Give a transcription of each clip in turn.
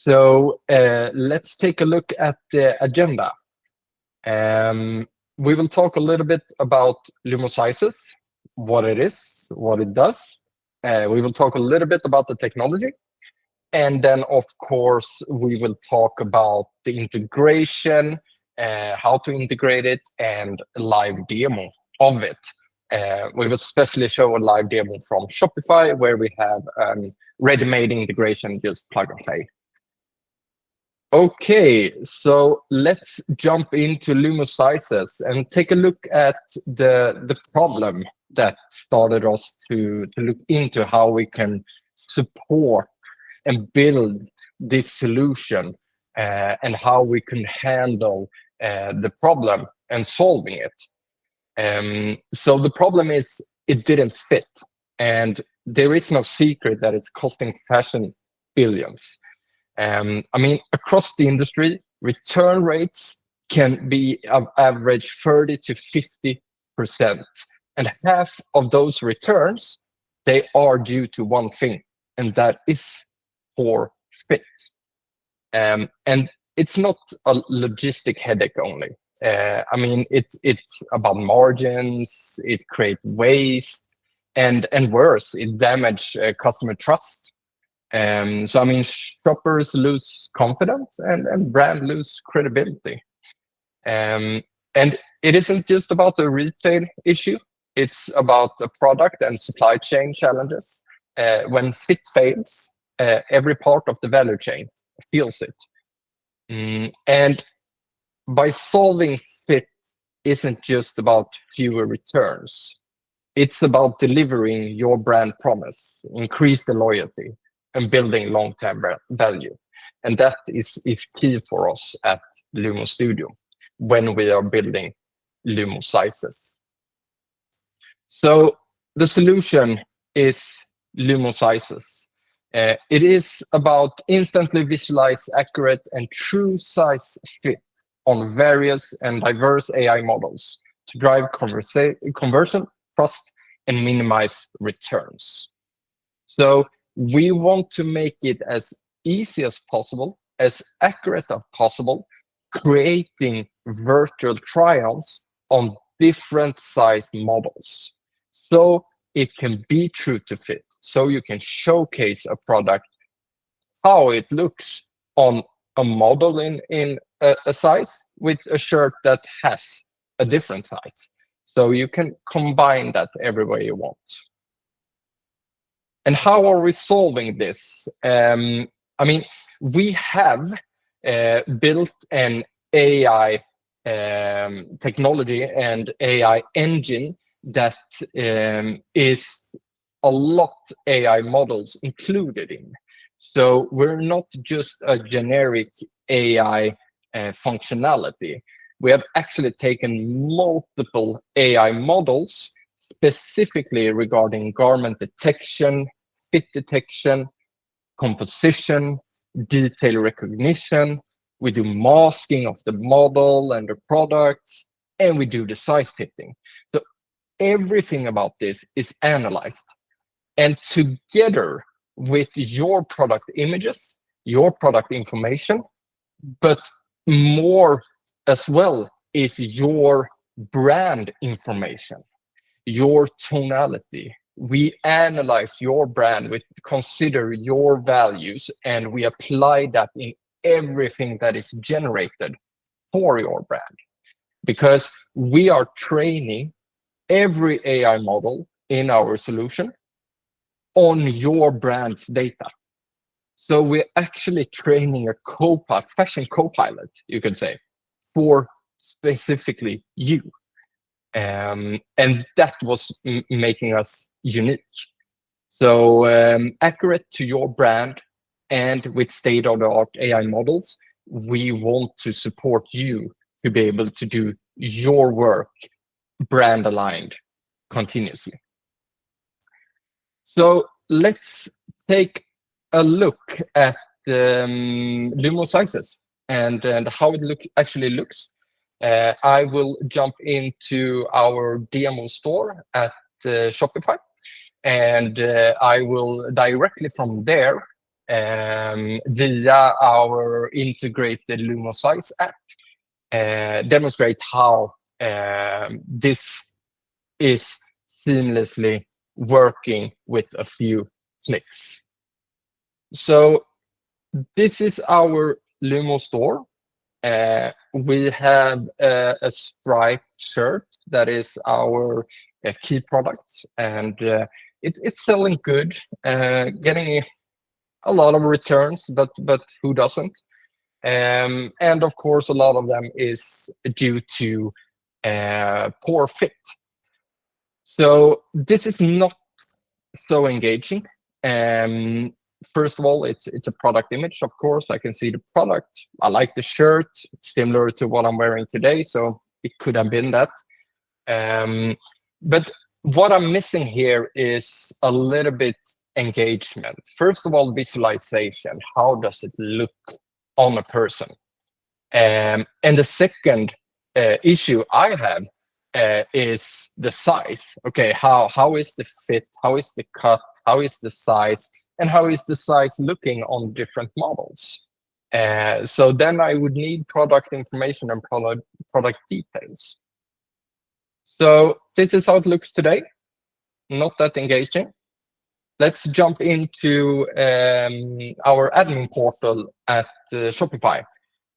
So let's take a look at the agenda. We will talk a little bit about Lumoo Sizes, what it is, what it does. We will talk a little bit about the technology. And then, of course, we will talk about the integration, how to integrate it, and a live demo of it. We will especially show a live demo from Shopify, where we have ready-made integration, just plug and play. Okay, so let's jump into Lumoo Sizes and take a look at the problem that started us to look into how we can support and build this solution and how we can handle the problem and solving it. So the problem is it didn't fit, and there is no secret that it's costing fashion billions. I mean, across the industry, return rates can be of average 30 to 50%. And half of those returns, they are due to one thing, and that is poor fit. And it's not a logistic headache only. I mean, it's about margins, it creates waste, and worse, it damages customer trust. So I mean, shoppers lose confidence and brand lose credibility. And it isn't just about the retail issue; it's about the product and supply chain challenges. When fit fails, every part of the value chain feels it. And by solving fit isn't just about fewer returns; it's about delivering your brand promise, increase the loyalty, and building long-term value. And that is key for us at Lumoo Studio when we are building Lumoo Sizes. So the solution is Lumoo Sizes. It is about instantly visualize accurate and true size fit on various and diverse AI models to drive conversion, trust, and minimize returns. So we want to make it as easy as possible, as accurate as possible, creating virtual try-ons on different size models. So it can be true to fit. So you can showcase a product, how it looks on a model in a size with a shirt that has a different size. So you can combine that every way you want. And how are we solving this? I mean, we have built an AI technology and AI engine that is a lot AI models included in. So we're not just a generic AI functionality. We have actually taken multiple AI models specifically regarding garment detection, fit detection, composition, detail recognition. We do masking of the model and the products, and we do the size fitting. So everything about this is analyzed. And together with your product images, your product information, but more as well is your brand information, your tonality. We analyze your brand, we consider your values, and we apply that in everything that is generated for your brand. Because we are training every AI model in our solution on your brand's data. So we're actually training a fashion co-pilot, you could say, for specifically you. And that was making us unique. So accurate to your brand and with state-of-the-art AI models, we want to support you to be able to do your work brand aligned continuously. So let's take a look at Lumoo Sizes and how it actually looks. I will jump into our demo store at Shopify, and I will directly from there via our integrated Lumoo Size app, demonstrate how this is seamlessly working with a few clicks. So this is our Lumoo store. We have a striped shirt that is our key product, and it's selling good, getting a lot of returns, but who doesn't? And of course, a lot of them is due to poor fit. So this is not so engaging. First of all, it's a product image, of course. I can see the product. I like the shirt, similar to what I'm wearing today, so it could have been that. But what I'm missing here is a little bit engagement. First of all, visualization. How does it look on a person? And the second issue I have is the size. Okay, how is the fit? How is the cut? How is the size? And how is the size looking on different models? So then I would need product information and product details. So this is how it looks today. Not that engaging. Let's jump into our admin portal at Shopify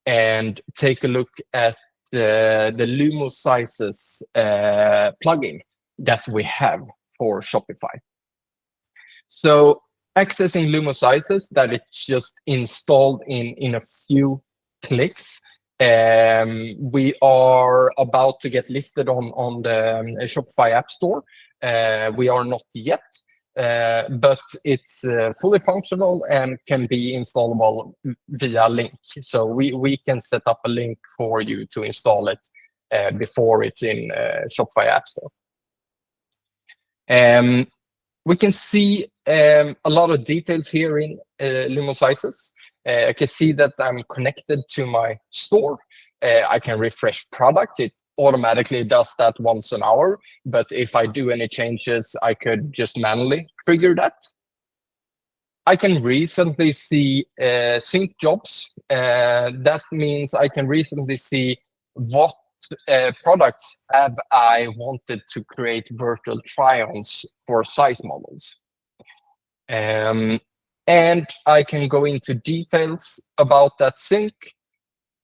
and take a look at the Lumoo Sizes plugin that we have for Shopify. So accessing Lumoo Sizes, that it's just installed in a few clicks. We are about to get listed on the Shopify App Store. We are not yet, but it's fully functional and can be installable via link. So we can set up a link for you to install it before it's in Shopify App Store. We can see a lot of details here in Lumoo Sizes. I can see that I'm connected to my store. I can refresh products. It automatically does that once an hour. But if I do any changes, I could just manually trigger that. I can recently see sync jobs. That means I can recently see what products have I wanted to create virtual try-ons for size models. And I can go into details about that sync,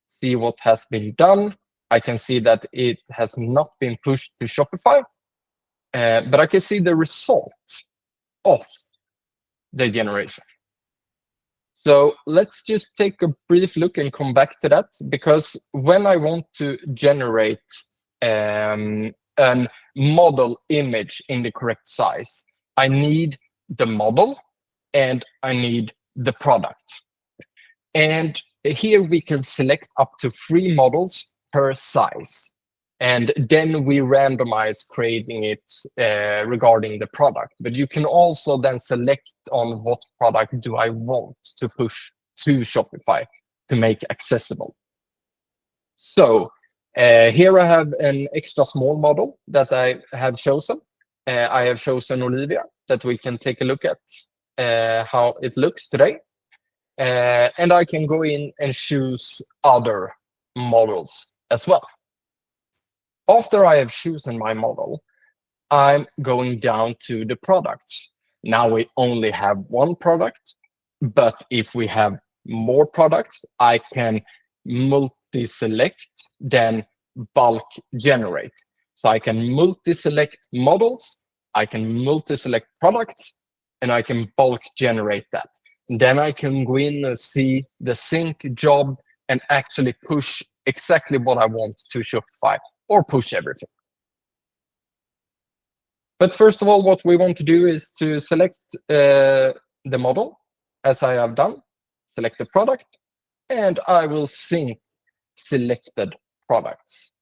see what has been done. I can see that it has not been pushed to Shopify, but I can see the result of the generation. So let's just take a brief look and come back to that, because when I want to generate a model image in the correct size, I need the model and I need the product. And here we can select up to 3 models per size. And then we randomize creating it regarding the product. But you can also then select on what product do I want to push to Shopify to make accessible. So here I have an extra small model that I have chosen. I have chosen Olivia, that we can take a look at how it looks today. And I can go in and choose other models as well. After I have chosen my model, I'm going down to the products. Now we only have 1 product, but if we have more products, I can multi-select, then bulk generate. So I can multi-select models, I can multi-select products, and I can bulk generate that. And then I can go in and see the sync job and actually push exactly what I want to Shopify, or push everything. But first of all, what we want to do is to select the model, as I have done, select the product, and I will sync selected products.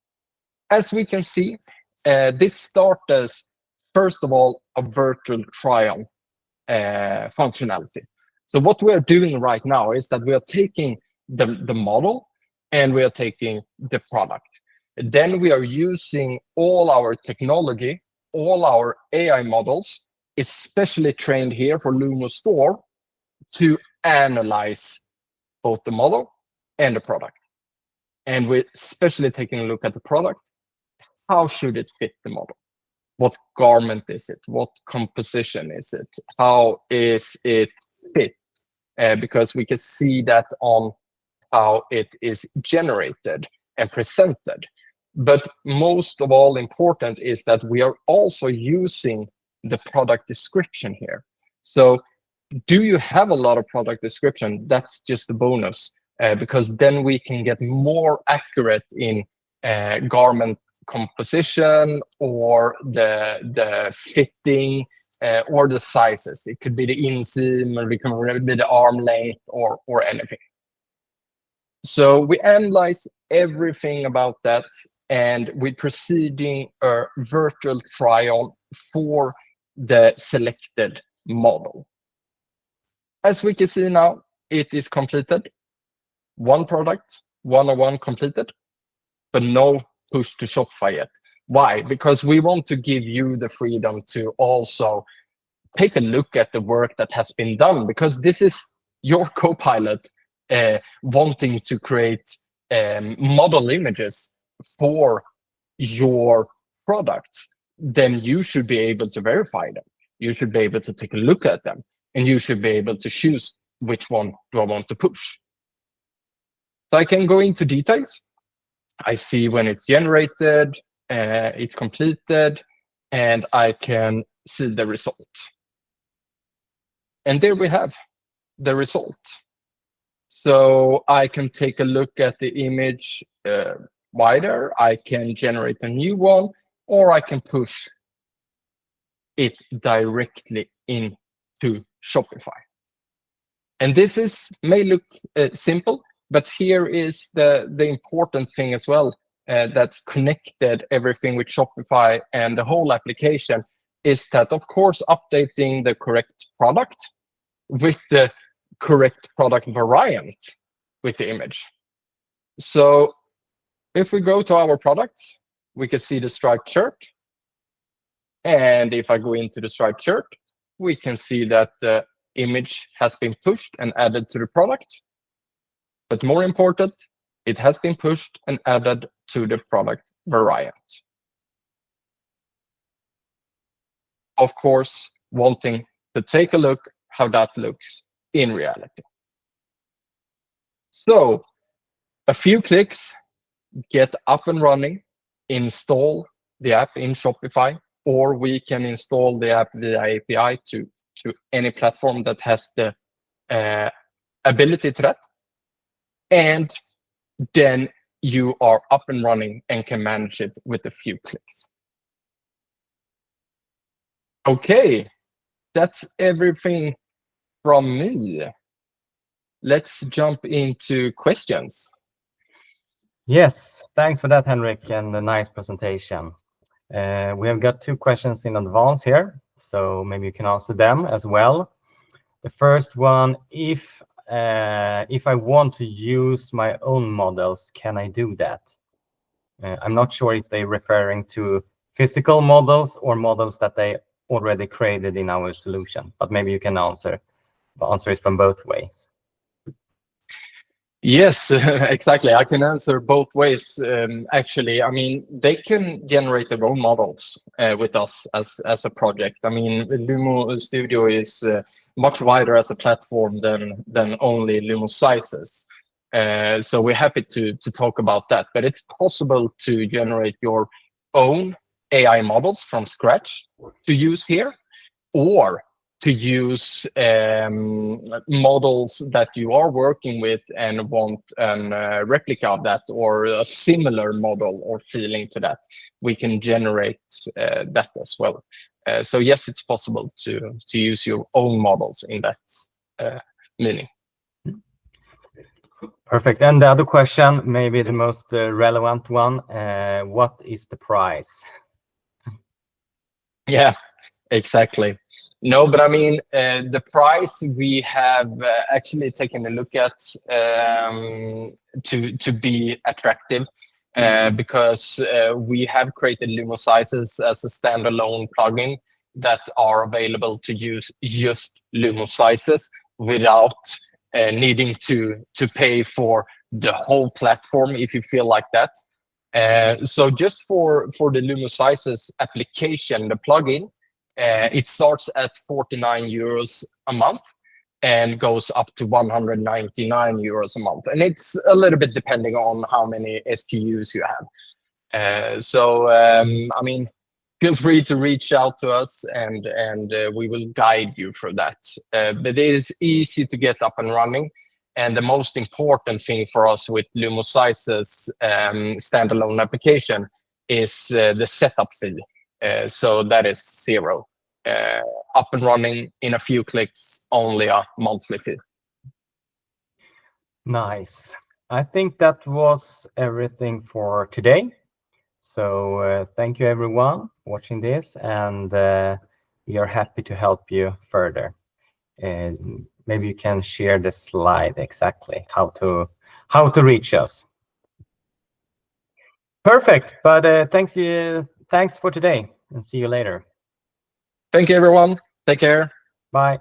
As we can see, this starts as, first of all, a virtual try-on functionality. So what we are doing right now is that we are taking the model and we are taking the product. Then we are using all our technology, all our AI models, especially trained here for Lumoo Store, to analyze both the model and the product. And we're especially taking a look at the product. How should it fit the model? What garment is it? What composition is it? How is it fit? Because we can see that on how it is generated and presented. But most of all important is that we are also using the product description here. So do you have a lot of product description? That's just a bonus, because then we can get more accurate in garment composition or the fitting or the sizes. It could be the inseam, or it could be the arm length, or anything. So we analyze everything about that, and we're proceeding a virtual trial for the selected model. As we can see now, it is completed. One product, 101 completed, but no push to Shopify yet. Why? Because we want to give you the freedom to also take a look at the work that has been done, because this is your co-pilot wanting to create model images for your products. Then you should be able to verify them. You should be able to take a look at them, and you should be able to choose which one do I want to push. So I can go into details. I see when it's generated, it's completed, and I can see the result. And there we have the result. So I can take a look at the image wider. I can generate a new one, or I can push it directly into Shopify. And this may look simple, but here is the important thing as well, that's connected everything with Shopify and the whole application, is that, of course, updating the correct product with the correct product variant with the image. So if we go to our products, we can see the striped shirt. And if I go into the striped shirt, we can see that the image has been pushed and added to the product. But more important, it has been pushed and added to the product variant. Of course, wanting to take a look how that looks in reality. So a few clicks, get up and running, install the app in Shopify, or we can install the app via API to any platform that has the ability to that. And then you are up and running and can manage it with a few clicks. Okay, that's everything from me. Let's jump into questions. Yes, thanks for that, Henrik, and a nice presentation. We have got 2 questions in advance here, so maybe you can answer them as well. The first one, if I want to use my own models, can I do that? I'm not sure if they're referring to physical models or models that they already created in our solution, but maybe you can answer it from both ways. Yes, exactly. I can answer both ways. Actually, I mean, they can generate their own models with us as a project. I mean, Lumoo Studio is much wider as a platform than only Lumoo Sizes. So we're happy to talk about that. But it's possible to generate your own AI models from scratch to use here, or to use models that you are working with and want a replica of that, or a similar model or feeling to that. We can generate that as well. So yes, it's possible to use your own models in that meaning. Perfect. And the other question, maybe the most relevant one, what is the price? Yeah. Exactly. No, but I mean, the price we have actually taken a look at to be attractive, because we have created Lumoo Sizes as a standalone plugin that are available to use just Lumoo Sizes without needing to pay for the whole platform if you feel like that. So just for the Lumoo Sizes application, the plugin, it starts at 49 euros a month and goes up to 199 euros a month. And it's a little bit depending on how many SKUs you have. I mean, feel free to reach out to us, and we will guide you through that. But it is easy to get up and running. And the most important thing for us with Lumoo Sizes standalone application is the setup fee. So that is 0. Up and running in a few clicks, only a monthly fee. Nice. I think that was everything for today. So thank you everyone watching this, and we are happy to help you further. Maybe you can share the slide exactly how to reach us. Perfect. But thanks for today, and see you later. Thank you, everyone. Take care. Bye.